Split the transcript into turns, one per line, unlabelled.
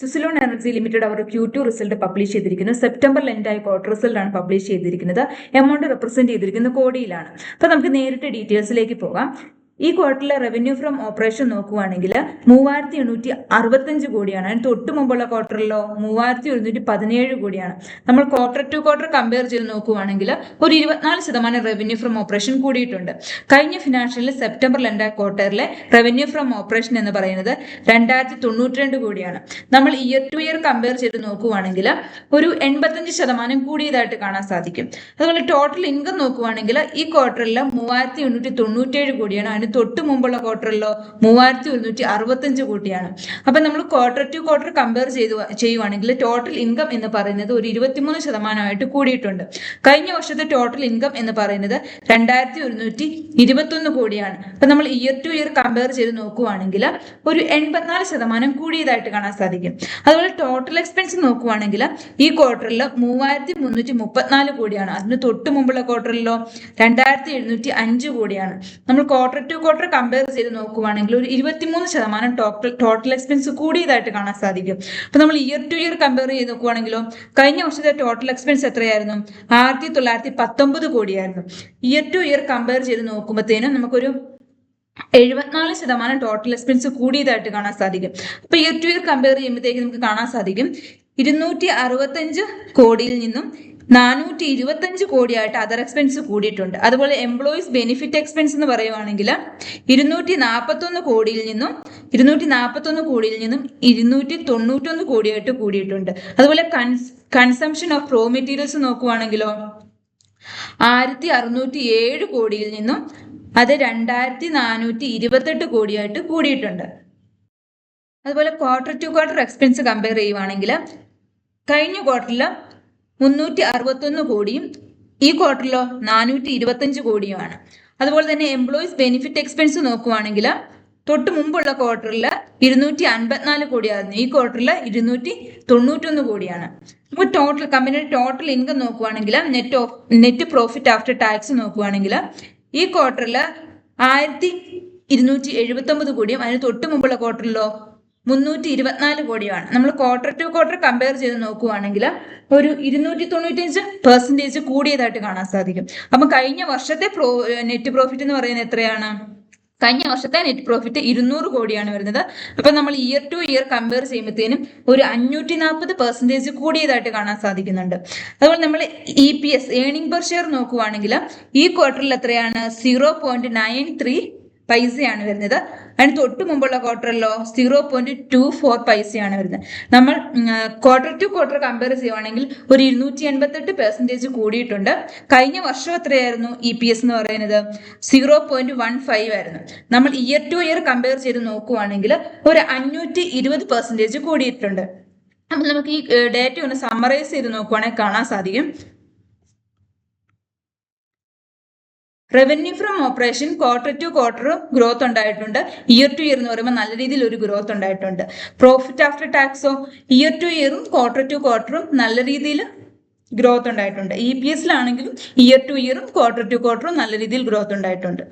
സുസിലോൺ energy limited അവർ Q2 result publish ചെയ്തിരിക്കുന്നു. സെപ്റ്റംബറിൽ എൻഡായ quarter result ആണ് പബ്ലിഷ് ചെയ്തിരിക്കുന്നത്. എമൗണ്ട് റെപ്രസെന്റ് ചെയ്തിരിക്കുന്നത് കോടിയിലാണ്. അപ്പൊ നമുക്ക് നേരിട്ട് ഡീറ്റെയിൽസിലേക്ക് പോകാം. ഈ ക്വാർട്ടറിലെ റവന്യൂ ഫ്രം ഓപ്പറേഷൻ നോക്കുവാണെങ്കിൽ 3865 കോടിയാണ്. അതിന് തൊട്ട് മുമ്പുള്ള ക്വാർട്ടറിലോ 3117 കോടിയാണ്. നമ്മൾ ക്വാർട്ടർ ടു ക്വാർട്ടർ കമ്പയർ ചെയ്ത് നോക്കുവാണെങ്കിൽ ഒരു 24% റവന്യൂ ഫ്രം ഓപ്പറേഷൻ കൂടിയിട്ടുണ്ട്. കഴിഞ്ഞ ഫിനാൻഷ്യലിൽ സെപ്റ്റംബറിൽ ഉണ്ടായ ക്വാർട്ടറിലെ റവന്യൂ ഫ്രം ഓപ്പറേഷൻ എന്ന് പറയുന്നത് 2092 കോടിയാണ്. നമ്മൾ ഇയർ ടു ഇയർ കമ്പയർ ചെയ്ത് നോക്കുവാണെങ്കിൽ ഒരു 85% കൂടിയതായിട്ട് കാണാൻ സാധിക്കും. അതുപോലെ ടോട്ടൽ ഇൻകം നോക്കുവാണെങ്കിൽ ഈ ക്വാർട്ടറിൽ 3897 കോടിയാണ്. തൊട്ട് മുമ്പുള്ള ക്വാർട്ടറിലോ 3165 കോടിയാണ്. അപ്പൊ നമ്മൾ ക്വാർട്ടർ ടു ക്വാർട്ടർ കമ്പയർ ചെയ്യുവാണെങ്കിൽ ടോട്ടൽ ഇൻകം എന്ന് പറയുന്നത് ഒരു 23% കൂടിയിട്ടുണ്ട്. കഴിഞ്ഞ വർഷത്തെ ടോട്ടൽ ഇൻകം എന്ന് പറയുന്നത് 2121 കോടിയാണ്. അപ്പൊ നമ്മൾ ഇയർ ടു ഇയർ കമ്പയർ ചെയ്ത് നോക്കുവാണെങ്കിൽ ഒരു 84% കൂടിയതായിട്ട് കാണാൻ സാധിക്കും. അതുപോലെ ടോട്ടൽ എക്സ്പെൻസ് നോക്കുവാണെങ്കിൽ ഈ ക്വാർട്ടറിൽ 3334 കോടിയാണ്. അതിന് തൊട്ട് മുമ്പുള്ള ക്വാർട്ടറിലോ 2705 കോടിയാണ്. നമ്മൾ ക്വാർട്ടർ ടു ക്വാർട്ടർ കമ്പയർ ചെയ്ത് നോക്കുവാണെങ്കിൽ ഒരു 23% ടോട്ടൽ എക്സ്പെൻസ് കൂടിയതായിട്ട് കാണാൻ സാധിക്കും. അപ്പൊ നമ്മൾ ഇയർ ടു ഇയർ കമ്പയർ ചെയ്ത് നോക്കുവാണെങ്കിലോ കഴിഞ്ഞ വർഷത്തെ ടോട്ടൽ എക്സ്പെൻസ് എത്രയായിരുന്നു? 1919 കോടിയായിരുന്നു. ഇയർ ടു ഇയർ കമ്പയർ ചെയ്ത് നോക്കുമ്പോഴത്തേനും നമുക്കൊരു 74% ടോട്ടൽ എക്സ്പെൻസ് കൂടിയതായിട്ട് കാണാൻ സാധിക്കും. അപ്പൊ ഇയർ ടു ഇയർ കമ്പയർ ചെയ്യുമ്പോഴത്തേക്ക് നമുക്ക് കാണാൻ സാധിക്കും 265 കോടിയിൽ നിന്നും 425 കോടിയായിട്ട് അതർ എക്സ്പെൻസ് കൂടിയിട്ടുണ്ട്. അതുപോലെ എംപ്ലോയീസ് ബെനിഫിറ്റ് എക്സ്പെൻസ് എന്ന് പറയുവാണെങ്കിൽ 241 കോടിയിൽ നിന്നും 291 കോടിയായിട്ട് കൂടിയിട്ടുണ്ട്. അതുപോലെ കൺസംഷൻ ഓഫ് റോ മെറ്റീരിയൽസ് നോക്കുവാണെങ്കിലോ 1607 കോടിയിൽ നിന്നും അത് 2428 കോടിയായിട്ട് കൂടിയിട്ടുണ്ട്. അതുപോലെ quarter to quarter expense compare ചെയ്യുവാണെങ്കിൽ കഴിഞ്ഞ ക്വാർട്ടറിൽ 361 കോടിയും ഈ ക്വാർട്ടറിലോ 425 കോടിയുമാണ്. അതുപോലെ തന്നെ എംപ്ലോയീസ് ബെനിഫിറ്റ് എക്സ്പെൻസ് നോക്കുവാണെങ്കിൽ തൊട്ട് മുമ്പുള്ള ക്വാർട്ടറിൽ 254 കോടിയായിരുന്നു. ഈ ക്വാർട്ടറിൽ 291 കോടിയാണ്. നമുക്ക് ടോട്ടൽ കമ്പനിയുടെ ടോട്ടൽ ഇൻകം നോക്കുവാണെങ്കിൽ നെറ്റ് പ്രോഫിറ്റ് ആഫ്റ്റർ ടാക്സ് നോക്കുവാണെങ്കിൽ ഈ ക്വാർട്ടറിൽ 1279 കോടിയും അതിന് തൊട്ട് മുമ്പുള്ള ക്വാർട്ടറിലോ 324 കോടിയാണ്. നമ്മൾ ക്വാർട്ടർ ടു ക്വാർട്ടർ കമ്പയർ ചെയ്ത് നോക്കുവാണെങ്കിൽ ഒരു 295% കൂടിയതായിട്ട് കാണാൻ സാധിക്കും. അപ്പം കഴിഞ്ഞ വർഷത്തെ നെറ്റ് പ്രോഫിറ്റ് എന്ന് പറയുന്നത് എത്രയാണ്? കഴിഞ്ഞ വർഷത്തെ നെറ്റ് പ്രോഫിറ്റ് 200 കോടിയാണ് വരുന്നത്. അപ്പൊ നമ്മൾ ഇയർ ടു ഇയർ കമ്പയർ ചെയ്യുമ്പോഴത്തേനും ഒരു 540% കൂടിയതായിട്ട് കാണാൻ സാധിക്കുന്നുണ്ട്. അതുപോലെ നമ്മൾ EPS ഏർണിംഗ് പെർ ഷെയർ നോക്കുവാണെങ്കിൽ ഈ ക്വാർട്ടറിൽ എത്രയാണ്? 0.93 പൈസയാണ് വരുന്നത്. അതിന് തൊട്ട് മുമ്പുള്ള ക്വാർട്ടറിലോ 0.24 പൈസയാണ് വരുന്നത്. നമ്മൾ ക്വാർട്ടർ ടു ക്വാർട്ടർ കമ്പയർ ചെയ്യുവാണെങ്കിൽ ഒരു 288% കൂടിയിട്ടുണ്ട്. കഴിഞ്ഞ വർഷം എത്രയായിരുന്നു EPS എന്ന് പറയുന്നത്? 0.15 ആയിരുന്നു. നമ്മൾ ഇയർ ടു ഇയർ കമ്പയർ ചെയ്ത് നോക്കുവാണെങ്കിൽ ഒരു 520% കൂടിയിട്ടുണ്ട്. അപ്പം നമുക്ക് ഈ ഡേറ്റ ഒന്ന് സമ്മറൈസ് ചെയ്ത് നോക്കുവാണെങ്കിൽ കാണാൻ സാധിക്കും. Revenue from operation quarter to quarter growth ഉണ്ടായിട്ടുണ്ട്. ഇയർ ടു ഇയർ എന്ന് പറയുമ്പോൾ നല്ല രീതിയിൽ ഒരു ഗ്രോത്ത് ഉണ്ടായിട്ടുണ്ട്. പ്രോഫിറ്റ് ആഫ്റ്റർ ടാക്സോ ഇയർ ടു ഇയറും ക്വാർട്ടർ ടു ക്വാർട്ടറും നല്ല രീതിയിൽ ഗ്രോത്ത് ഉണ്ടായിട്ടുണ്ട്. EPS ലാണെങ്കിലും ഇയർ ടു ഇയറും ക്വാർട്ടർ ടു ക്വാർട്ടറും നല്ല രീതിയിൽ ഗ്രോത്ത് ഉണ്ടായിട്ടുണ്ട്.